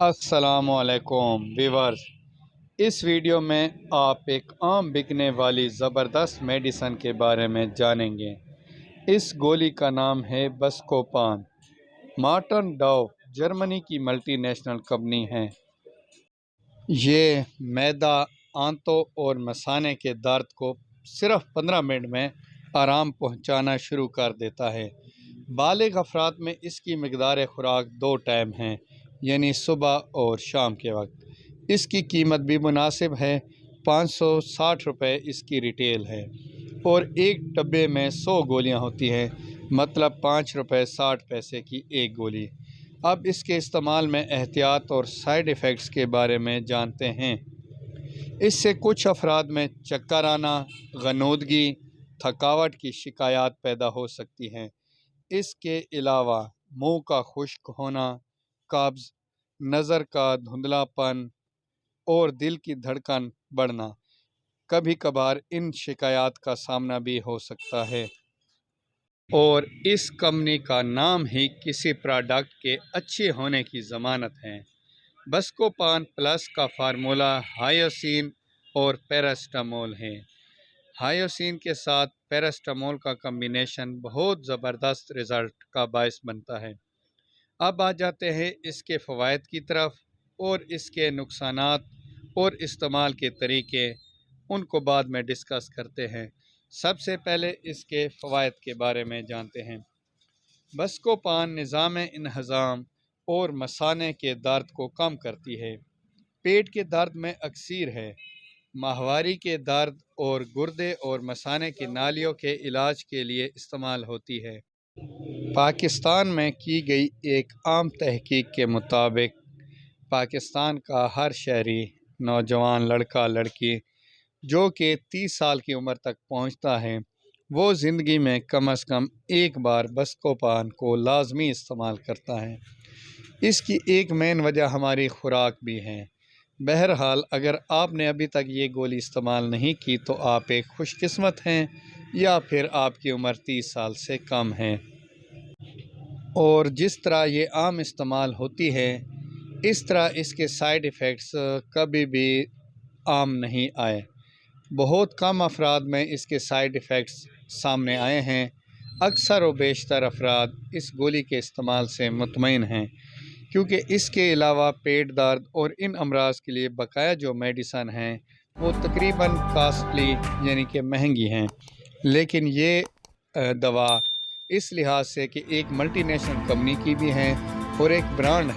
अस्सलाम वालेकुम व्यूअर्स। इस वीडियो में आप एक आम बिकने वाली ज़बरदस्त मेडिसन के बारे में जानेंगे। इस गोली का नाम है बस्कोपान। मार्टन डॉव जर्मनी की मल्टीनेशनल कंपनी है। ये मैदा, आंतों और मसाने के दर्द को सिर्फ 15 मिनट में आराम पहुंचाना शुरू कर देता है। बालिग अफराद में इसकी मकदार खुराक 2 टाइम है, यानी सुबह और शाम के वक्त। इसकी कीमत भी मुनासिब है, 560 रुपये इसकी रिटेल है और एक डब्बे में 100 गोलियां होती हैं, मतलब 5 रुपये 60 पैसे की एक गोली। अब इसके इस्तेमाल में एहतियात और साइड इफ़ेक्ट्स के बारे में जानते हैं। इससे कुछ अफराद में चक्कर आना, गनूदगी, थकावट की शिकायत पैदा हो सकती हैं। इसके अलावा मुंह का खुश्क होना, कब्ज़, नज़र का धुंधलापन और दिल की धड़कन बढ़ना, कभी कभार इन शिकायत का सामना भी हो सकता है। और इस कंपनी का नाम ही किसी प्रोडक्ट के अच्छे होने की ज़मानत है। बस्कोपान प्लस का फार्मूला हायोसिन और पैरास्टामोल है। हायोसिन के साथ पैरास्टामोल का कम्बिनेशन बहुत ज़बरदस्त रिज़ल्ट का बायस बनता है। अब आ जाते हैं इसके फ़वाइद की तरफ और इसके नुकसानात और इस्तेमाल के तरीके, उनको बाद में डिस्कस करते हैं। सबसे पहले इसके फ़वाइद के बारे में जानते हैं। बस्कोपान निज़ाम इन्हज़ाम और मसाने के दर्द को कम करती है। पेट के दर्द में अक्सर है, माहवारी के दर्द और गुर्दे और मसाने की नालियों के इलाज के लिए इस्तेमाल होती है। पाकिस्तान में की गई एक आम तहकीक के मुताबिक पाकिस्तान का हर शहरी नौजवान लड़का लड़की जो कि 30 साल की उम्र तक पहुंचता है, वो ज़िंदगी में कम से कम एक बार बस्कोपान को लाजमी इस्तेमाल करता है। इसकी एक मेन वजह हमारी खुराक भी है। बहरहाल, अगर आपने अभी तक ये गोली इस्तेमाल नहीं की तो आप एक खुशकिस्मत हैं, या फिर आपकी उम्र 30 साल से कम है। और जिस तरह ये आम इस्तेमाल होती है, इस तरह इसके साइड इफ़ेक्ट्स कभी भी आम नहीं आए। बहुत कम अफराद में इसके साइड इफ़ेक्ट्स सामने आए हैं। अक्सर व बेशतर अफराद इस गोली के इस्तेमाल से मुतमईन हैं, क्योंकि इसके अलावा पेट दर्द और इन अमराज के लिए बकाया जो मेडिसन हैं वो तकरीबन कास्टली यानी कि महंगी हैं। लेकिन ये दवा इस लिहाज से कि एक मल्टीनेशनल कंपनी की भी हैं और एक ब्रांड है।